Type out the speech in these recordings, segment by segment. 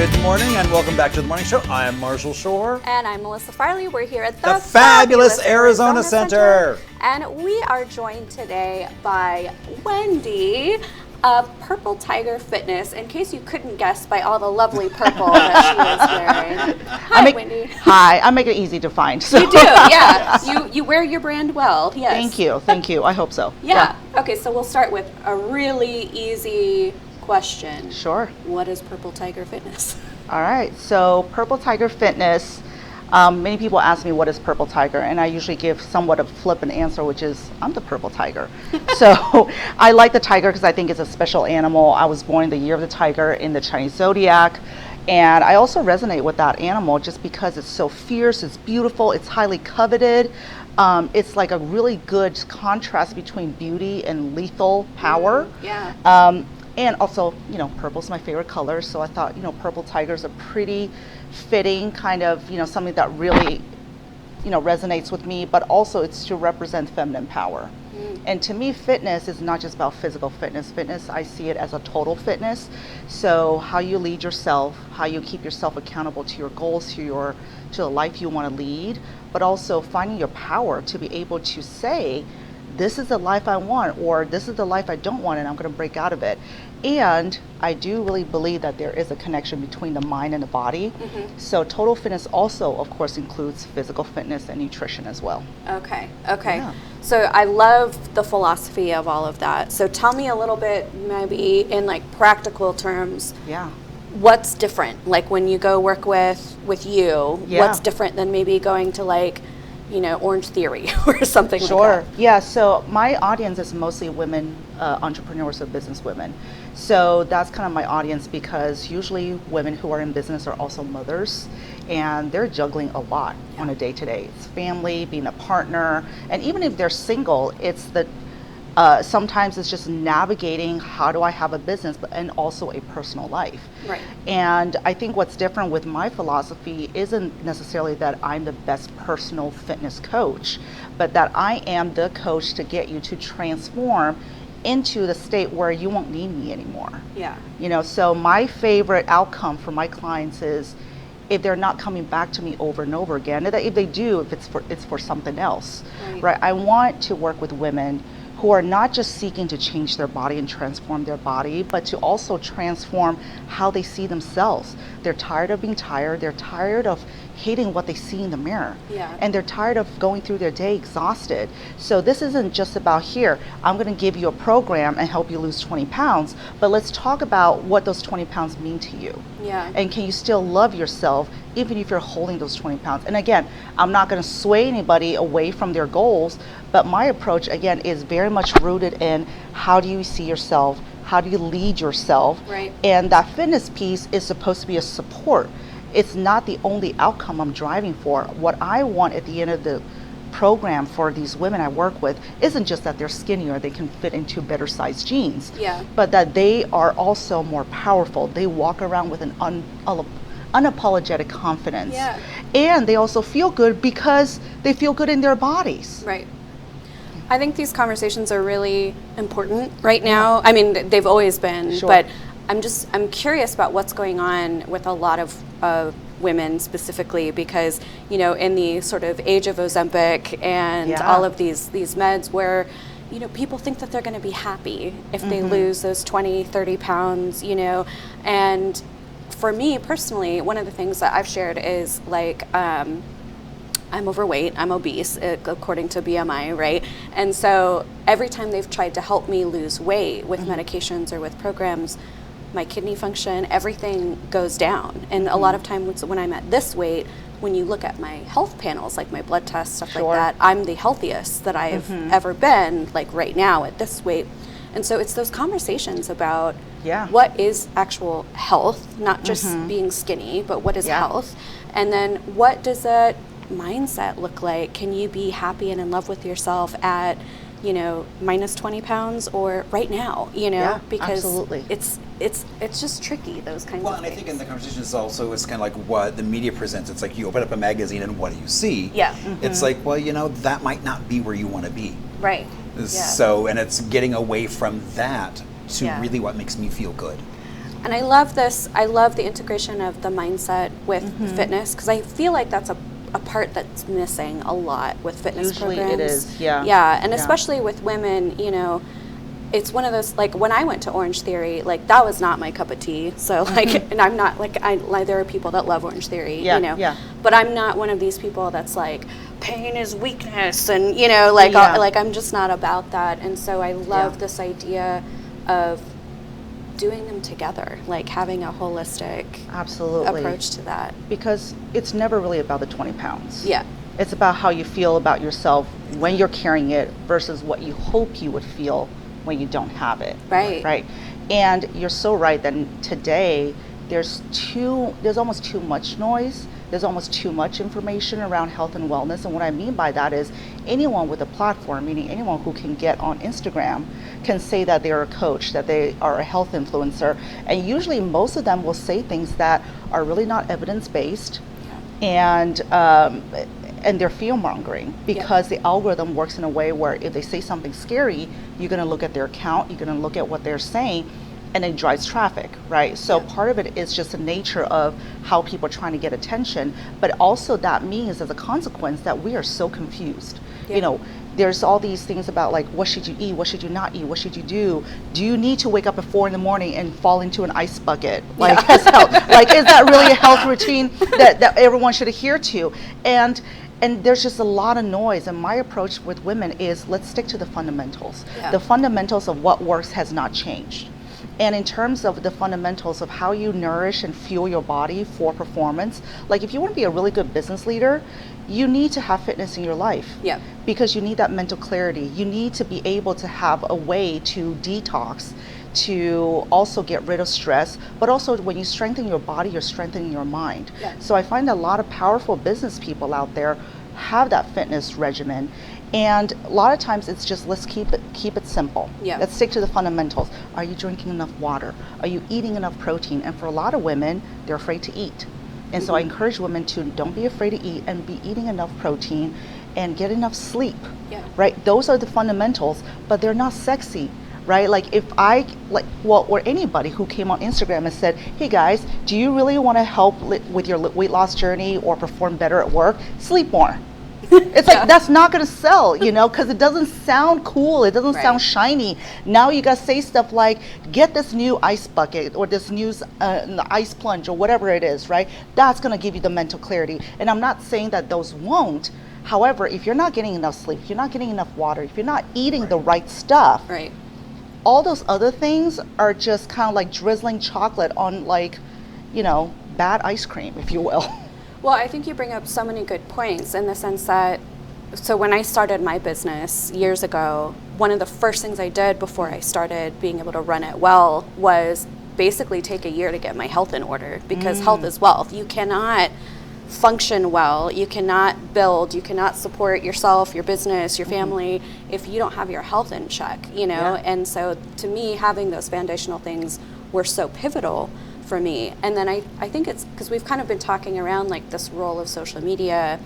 Good morning and welcome back to the morning show. I am Marshall Shore. And I'm Melissa Farley. We're here at the fabulous Arizona Center. And we are joined today by Wendy of Purple Tiger Fitness, in case you couldn't guess by all the lovely purple that she is wearing. Hi, Wendy. Hi, I make it easy to find. So. You do, yeah. You wear your brand well, yes. Thank you. I hope so. Yeah. Okay, so we'll start with a really easy question. Sure. What is Purple Tiger Fitness? All right, so Purple Tiger Fitness, many people ask me what is Purple Tiger, and I usually give somewhat of a flippant answer, which is I'm the Purple Tiger. So I like the tiger because I think it's a special animal. I was born in the year of the tiger in the Chinese zodiac, and I also resonate with that animal just because it's so fierce, it's beautiful, it's highly coveted. It's like a really good contrast between beauty and lethal power. Yeah. And also, purple's my favorite color, so I thought, Purple Tiger's a pretty fitting kind of, something that really, resonates with me, but also it's to represent feminine power. And to me, fitness is not just about physical fitness. Fitness, I see it as a total fitness. So how you lead yourself, how you keep yourself accountable to your goals, to the life you want to lead, but also finding your power to be able to say, this is the life I want, or this is the life I don't want, and I'm going to break out of it. And I do really believe that there is a connection between the mind and the body. Mm-hmm. So total fitness also, of course, includes physical fitness and nutrition as well. Okay. Yeah. So I love the philosophy of all of that. So tell me a little bit, maybe in like practical terms. Yeah. What's different? Like when you go work with you, what's different than maybe going to Orange Theory or something like that? Sure. Yeah, so my audience is mostly women, entrepreneurs or business women. So that's kind of my audience because usually women who are in business are also mothers and they're juggling a lot on a day-to-day. It's family, being a partner, and even if they're single, it's sometimes it's just navigating how do I have a business and also a personal life. Right. And I think what's different with my philosophy isn't necessarily that I'm the best personal fitness coach, but that I am the coach to get you to transform into the state where you won't need me anymore. Yeah. So my favorite outcome for my clients is if they're not coming back to me over and over again, and if they do, if it's for something else, right? I want to work with women who are not just seeking to change their body and transform their body, but to also transform how they see themselves. They're tired of being tired. They're tired of hating what they see in the mirror. Yeah. And they're tired of going through their day exhausted. So this isn't just about here, I'm gonna give you a program and help you lose 20 pounds, but let's talk about what those 20 pounds mean to you. Yeah. And can you still love yourself even if you're holding those 20 pounds? And again, I'm not gonna sway anybody away from their goals, but my approach, again, is very much rooted in how do you see yourself, how do you lead yourself? Right. And that fitness piece is supposed to be a support. It's not the only outcome I'm driving for. What I want at the end of the program for these women I work with isn't just that they're skinnier, they can fit into better sized jeans, but that they are also more powerful. They walk around with an unapologetic confidence. Yeah. And they also feel good because they feel good in their bodies. Right. I think these conversations are really important right now. I mean, they've always been, but I'm curious about what's going on with a lot of women specifically because, in the sort of age of Ozempic and all of these meds where, people think that they're going to be happy if they lose those 20, 30 pounds, and for me personally, one of the things that I've shared is I'm overweight, I'm obese, according to BMI, right? And so every time they've tried to help me lose weight with medications or with programs, my kidney function, everything goes down. And a lot of times when I'm at this weight, when you look at my health panels, like my blood tests, stuff like that, I'm the healthiest that I've ever been, like right now at this weight. And so it's those conversations about what is actual health, not just being skinny, but what is health? And then what does that mindset look like? Can you be happy and in love with yourself at, minus 20 pounds or right now, because it's just tricky, those kinds of things. Well, and I think in the conversation it's kind of like what the media presents. It's like you open up a magazine and what do you see? Yeah. It's like, well, that might not be where you want to be. Right. So, and it's getting away from that to really what makes me feel good. And I love this. I love the integration of the mindset with fitness, because I feel like that's a part that's missing a lot with fitness Usually programs. it is, yeah. Yeah, and Yeah. especially with women, you know, it's one of those, like when I went to Orange Theory, like that was not my cup of tea. So like, and I'm not like, there are people that love Orange Theory, Yeah, you know, yeah. but I'm not one of these people that's like, pain is weakness, and you know, like, Yeah. like I'm just not about that. And so I love Yeah. this idea of doing them together, like having a holistic Absolutely. approach to that. Because it's never really about the 20 pounds. Yeah. It's about how you feel about yourself when you're carrying it versus what you hope you would feel when you don't have it. Right. Right. And you're so right that today there's almost too much noise. There's almost too much information around health and wellness. And what I mean by that is anyone with a platform, meaning anyone who can get on Instagram, can say that they're a coach, that they are a health influencer. And usually most of them will say things that are really not evidence-based. And they're fear-mongering because the algorithm works in a way where if they say something scary, you're going to look at their account, you're going to look at what they're saying, and it drives traffic, right? So part of it is just the nature of how people are trying to get attention, but also that means as a consequence that we are so confused. You know, there's all these things about like, what should you eat? What should you not eat? What should you do? Do you need to wake up at 4 a.m. and fall into an ice bucket? Like, as health, like, is that really a health routine that everyone should adhere to? And there's just a lot of noise. And my approach with women is let's stick to the fundamentals. Yeah. The fundamentals of what works has not changed. And in terms of the fundamentals of how you nourish and fuel your body for performance, like if you want to be a really good business leader, you need to have fitness in your life. Yeah. Because you need that mental clarity. You need to be able to have a way to detox, to also get rid of stress, but also when you strengthen your body, you're strengthening your mind. Yeah. So I find a lot of powerful business people out there have that fitness regimen. And a lot of times it's just, let's keep it simple. Yeah. Let's stick to the fundamentals. Are you drinking enough water? Are you eating enough protein? And for a lot of women, they're afraid to eat. And so I encourage women to don't be afraid to eat and be eating enough protein and get enough sleep. Yeah. Right? Those are the fundamentals, but they're not sexy. Right? Like if or anybody who came on Instagram and said, hey guys, do you really want to help with your weight loss journey or perform better at work? Sleep more. It's like, that's not going to sell, you know, because it doesn't sound cool. It doesn't sound shiny. Now you got to say stuff like, get this new ice bucket or this new ice plunge or whatever it is, right? That's going to give you the mental clarity. And I'm not saying that those won't. However, if you're not getting enough sleep, if you're not getting enough water, if you're not eating the right stuff, Right. all those other things are just kind of like drizzling chocolate on, like, you know, bad ice cream, if you will. Well, I think you bring up so many good points in the sense that, so when I started my business years ago, one of the first things I did before I started being able to run it well was basically take a year to get my health in order, because health is wealth. You cannot function well, you cannot build, you cannot support yourself, your business, your family, if you don't have your health in check, you know? And so to me, having those foundational things were so pivotal for me. And then I think it's because we've kind of been talking around like this role of social media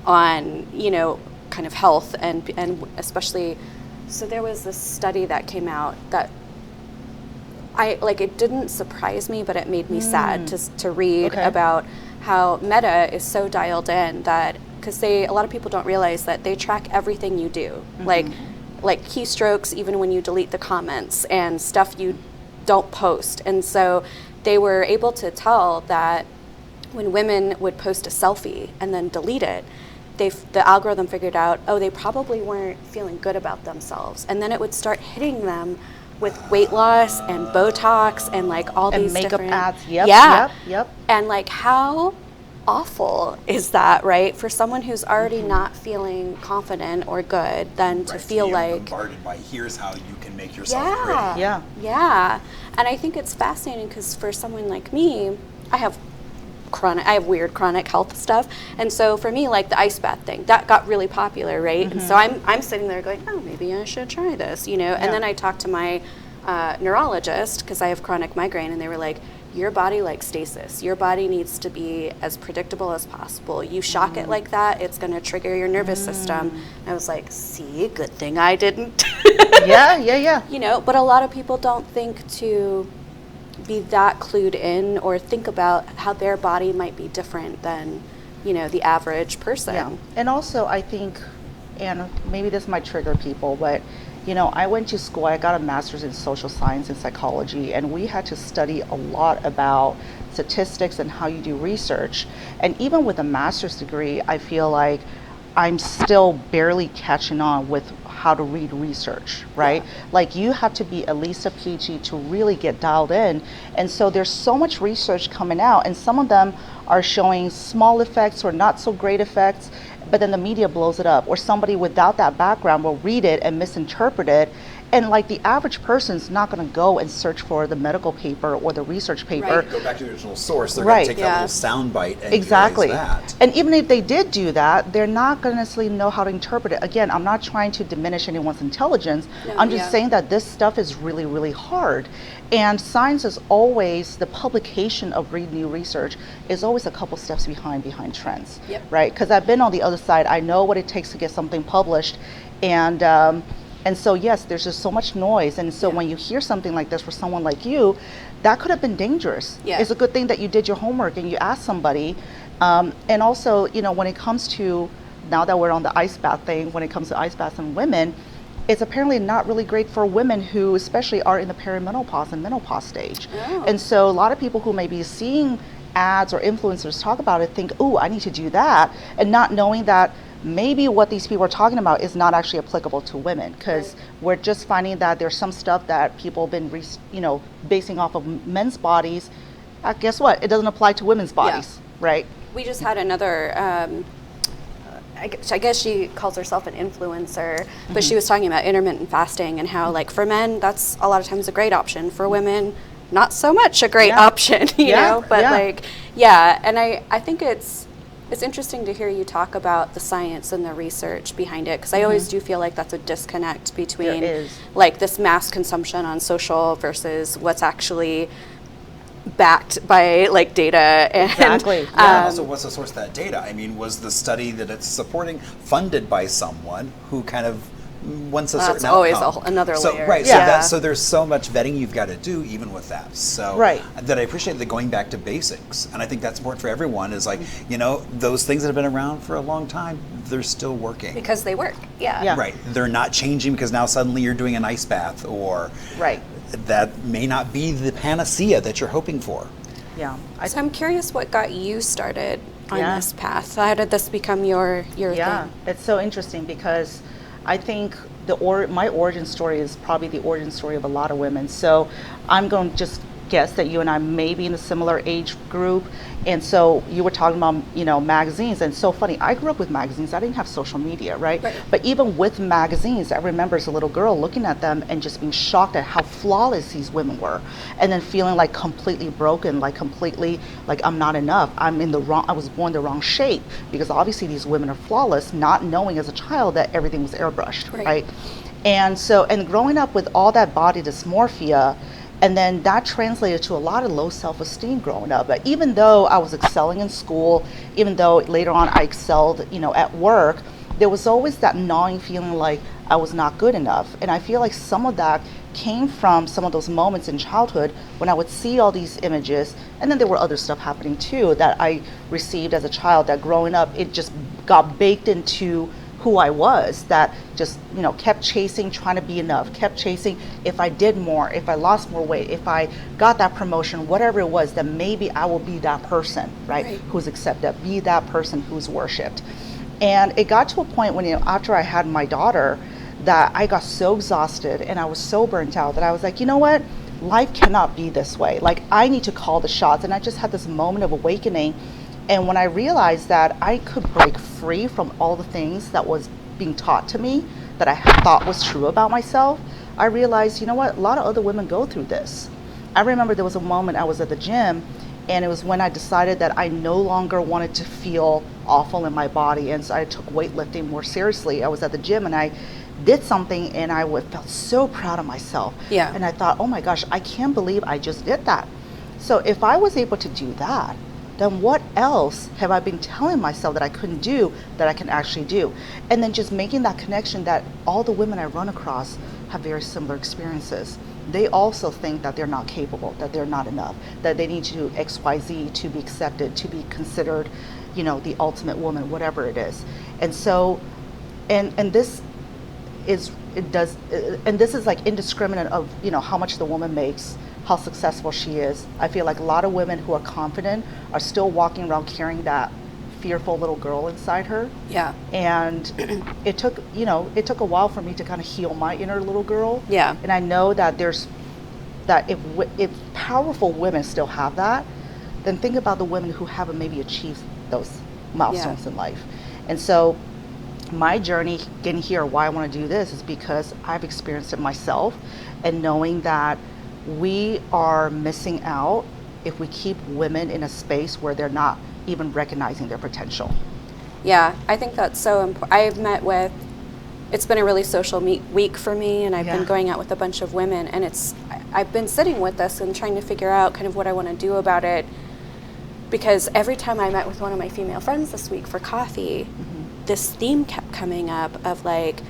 on, you know, kind of health and especially, so there was this study that came out that it didn't surprise me, but it made me sad to read about how Meta is so dialed in that, because a lot of people don't realize that they track everything you do, like keystrokes, even when you delete the comments and stuff you don't post. And so they were able to tell that when women would post a selfie and then delete it, the algorithm figured out, they probably weren't feeling good about themselves. And then it would start hitting them with weight loss and Botox and like all these makeup different ads. Yep. And like, how awful is that, right? For someone who's already not feeling confident or good, then to feel like bombarded by, here's how you can make yourself pretty. Yeah. And I think it's fascinating because for someone like me, I have weird chronic health stuff. And so for me, like the ice bath thing, that got really popular, right? And so I'm sitting there going, maybe I should try this, you know? And then I talked to my neurologist, because I have chronic migraine, and they were like, your body likes stasis. Your body needs to be as predictable as possible. You shock it like that, it's going to trigger your nervous system. And I was like, see, good thing I didn't. Yeah. You know, but a lot of people don't think to be that clued in or think about how their body might be different than, you know, the average person. Yeah. And also I think, and maybe this might trigger people, but you know, I went to school, I got a master's in social science and psychology, and we had to study a lot about statistics and how you do research. And even with a master's degree, I feel like I'm still barely catching on with how to read research, right? Yeah. Like you have to be at least a PhD to really get dialed in. And so there's so much research coming out, and some of them are showing small effects or not so great effects, but then the media blows it up, or somebody without that background will read it and misinterpret it. And like the average person's not going to go and search for the medical paper or the research paper. Right. Go back to the original source. They're Right. going to take Yeah. that little sound bite and Exactly. erase that. And even if they did do that, they're not going to necessarily know how to interpret it. Again, I'm not trying to diminish anyone's intelligence. No, I'm just yeah. saying that this stuff is really, really hard. And science is always, the publication of new research is always a couple steps behind trends, Yep. right? Because I've been on the other side. I know what it takes to get something published. And so, yes, there's just so much noise. And so Yeah. when you hear something like this for someone like you, that could have been dangerous. Yeah. It's a good thing that you did your homework and you asked somebody. And also, you know, when it comes to, now that we're on the ice bath thing, when it comes to ice baths and women, it's apparently not really great for women who especially are in the perimenopause and menopause stage. Oh. And so a lot of people who may be seeing ads or influencers talk about it think, oh, I need to do that, and not knowing that maybe what these people are talking about is not actually applicable to women, because Right. we're just finding that there's some stuff that people have been basing off of men's bodies. Guess what? It doesn't apply to women's bodies, right? We just had another, I guess she calls herself an influencer, but she was talking about intermittent fasting and how, like, for men, that's a lot of times a great option. For women, not so much a great Yeah. option, you Yeah, know? But, yeah. like, yeah, and I think it's interesting to hear you talk about the science and the research behind it, because I always do feel like that's a disconnect between, is. like, this mass consumption on social versus what's actually backed by, like, data and Exactly. Yeah, and also, what's the source of that data? I mean, was the study that it's supporting funded by someone who kind of wants a certain That's always outcome? another so, layer. Right. Yeah. So there's so much vetting you've got to do, even with that. So Right. that I appreciate the going back to basics, and I think that's important for everyone. Is like, you know, those things that have been around for a long time, they're still working. because they work. Yeah. Yeah. Right. They're not changing because now suddenly you're doing an ice bath, or Right. that may not be the panacea that you're hoping for. Yeah. So I'm curious what got you started on Yeah. this path. How did this become your Yeah, thing? it's so interesting because I think my origin story is probably the origin story of a lot of women. So I'm going to just guess that you and I may be in a similar age group. And so you were talking about, you know, magazines, and it's so funny. I grew up with magazines. I didn't have social media, right? Right. But even with magazines, I remember as a little girl looking at them and just being shocked at how flawless these women were, and then feeling like completely broken, like completely like I'm not enough. I was born the wrong shape, because obviously these women are flawless, not knowing as a child that everything was airbrushed, Right. right? And so, and growing up with all that body dysmorphia, and then that translated to a lot of low self-esteem growing up. But even though I was excelling in school, even though later on I excelled, you know, at work, there was always that gnawing feeling like I was not good enough. And I feel like some of that came from some of those moments in childhood when I would see all these images, and then there were other stuff happening too that I received as a child, that growing up, it just got baked into who I was, that just, you know, kept chasing, trying to be enough, kept chasing. If I did more, if I lost more weight, if I got that promotion, whatever it was, then maybe I will be that person, right? Who's accepted, be that person who's worshipped. And it got to a point when, you know, after I had my daughter, that I got so exhausted and I was so burnt out that I was like, you know what? Life cannot be this way. Like, I need to call the shots. And I just had this moment of awakening. And when I realized that I could break free from all the things that was being taught to me that I thought was true about myself, I realized, you know what, a lot of other women go through this. I remember there was a moment I was at the gym, and it was when I decided that I no longer wanted to feel awful in my body, and so I took weightlifting more seriously. I was at the gym and I did something, and I felt so proud of myself. Yeah. And I thought, oh my gosh, I can't believe I just did that. So if I was able to do that, then what else have I been telling myself that I couldn't do that I can actually do? And then just making that connection that all the women I run across have very similar experiences. They also think that they're not capable, that they're not enough, that they need to do XYZ to be accepted, to be considered, you know, the ultimate woman, whatever it is. And so, and this is, this is like indiscriminate of, you know, how much the woman makes, how successful she is. I feel like a lot of women who are confident are still walking around carrying that fearful little girl inside her. Yeah. And it took, you know, it took a while for me to kind of heal my inner little girl. Yeah. And I know that if powerful women still have that, then think about the women who haven't maybe achieved those milestones in life. And so my journey getting here, why I want to do this, is because I've experienced it myself, and knowing that we are missing out if we keep women in a space where they're not even recognizing their potential. Yeah, I think that's so important. I've met with, it's been a really social week for me, and I've been going out with a bunch of women, and I've been sitting with this and trying to figure out kind of what I want to do about it, because every time I met with one of my female friends this week for coffee, this theme kept coming up of like,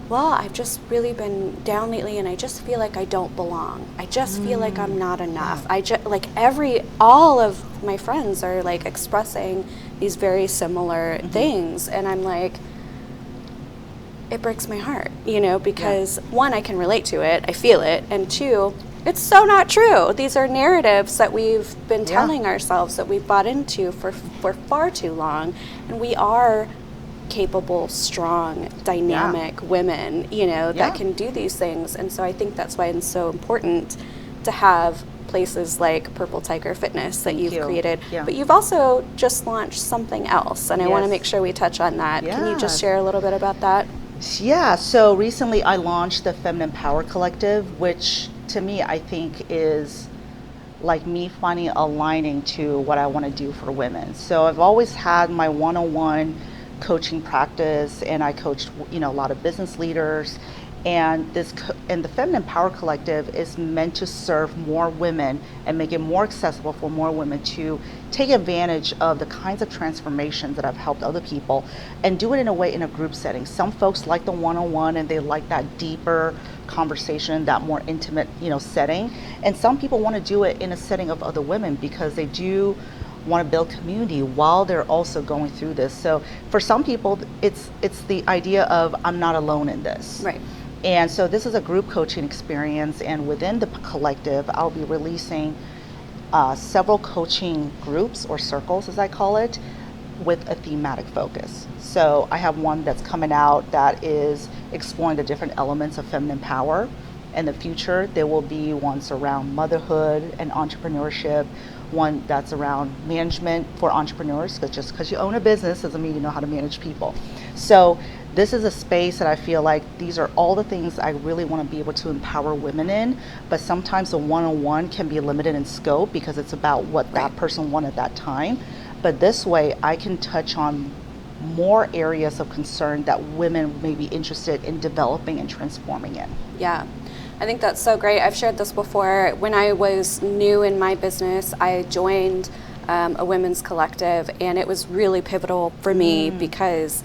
well, I've just really been down lately, and I just feel like I don't belong. I just feel like I'm not enough. I just, like, all of my friends are like expressing these very similar things, and I'm like, it breaks my heart, you know, because one, I can relate to it, I feel it, and two, it's so not true. These are narratives that we've been telling ourselves, that we've bought into for far too long, and we are capable, strong, dynamic women, you know, that can do these things. And so I think that's why it's so important to have places like Purple Tiger Fitness that you've created. But you've also just launched something else, and I want to make sure we touch on that. Can you just share a little bit about that? Yeah, so recently I launched the Feminine Power Collective, which to me I think is like me finally aligning to what I want to do for women. So I've always had my one-on-one coaching practice, and I coached, you know, a lot of business leaders, and the Feminine Power Collective is meant to serve more women and make it more accessible for more women to take advantage of the kinds of transformations that I've helped other people, and do it in a way in a group setting. Some folks like the one-on-one, and they like that deeper conversation, that more intimate, you know, setting, and some people want to do it in a setting of other women because they do want to build community while they're also going through this. So for some people, it's the idea of, I'm not alone in this. Right. And so this is a group coaching experience, and within the collective, I'll be releasing several coaching groups, or circles as I call it, with a thematic focus. So I have one that's coming out that is exploring the different elements of feminine power. In the future, there will be ones around motherhood and entrepreneurship, one that's around management for entrepreneurs, because just because you own a business doesn't mean you know how to manage people. So this is a space that I feel like these are all the things I really want to be able to empower women in, but sometimes the one-on-one can be limited in scope because it's about what that person wanted at that time. But this way I can touch on more areas of concern that women may be interested in developing and transforming in. Yeah. I think that's so great. I've shared this before. When I was new in my business, I joined a women's collective, and it was really pivotal for me because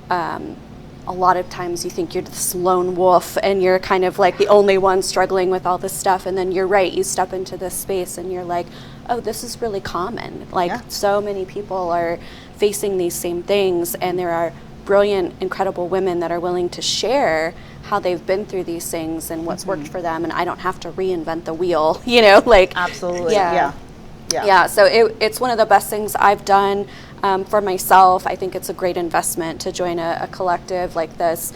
a lot of times you think you're this lone wolf and you're kind of like the only one struggling with all this stuff, and then you're right, you step into this space and you're like, oh, this is really common. Like so many people are facing these same things, and there are brilliant, incredible women that are willing to share how they've been through these things and what's worked for them, and I don't have to reinvent the wheel, you know, like. Absolutely. Yeah, so it's one of the best things I've done for myself. I think it's a great investment to join a collective like this.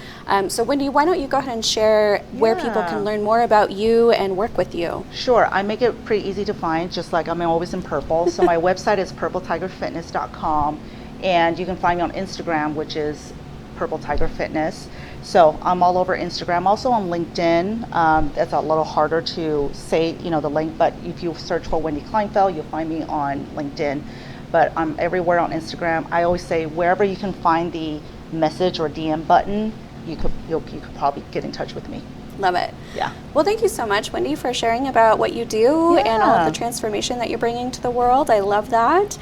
So Wendy, why don't you go ahead and share where people can learn more about you and work with you? Sure, I make it pretty easy to find, just like I'm always in purple. So my website is purpletigerfitness.com, and you can find me on Instagram, which is Purple Tiger Fitness. So I'm all over Instagram, also on LinkedIn. That's a little harder to say, you know, the link, but if you search for Wendy Kleinfeldt, you'll find me on LinkedIn. But I'm everywhere on Instagram. I always say wherever you can find the message or DM button, you could probably get in touch with me. Love it. Yeah. Well, thank you so much, Wendy, for sharing about what you do and all of the transformation that you're bringing to the world. I love that.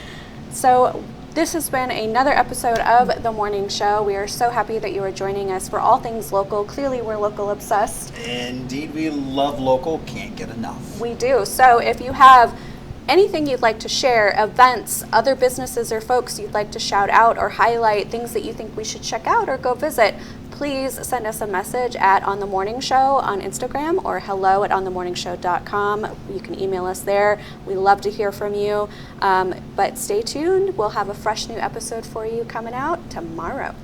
So This has been another episode of The Morning Show. We are so happy that you are joining us for all things local. Clearly, we're local obsessed. Indeed, we love local, can't get enough. We do. So if you have anything you'd like to share, events, other businesses or folks you'd like to shout out or highlight, things that you think we should check out or go visit, please send us a message at On The Morning Show on Instagram or hello@onthemorningshow.com. You can email us there. We love to hear from you. But stay tuned. We'll have a fresh new episode for you coming out tomorrow.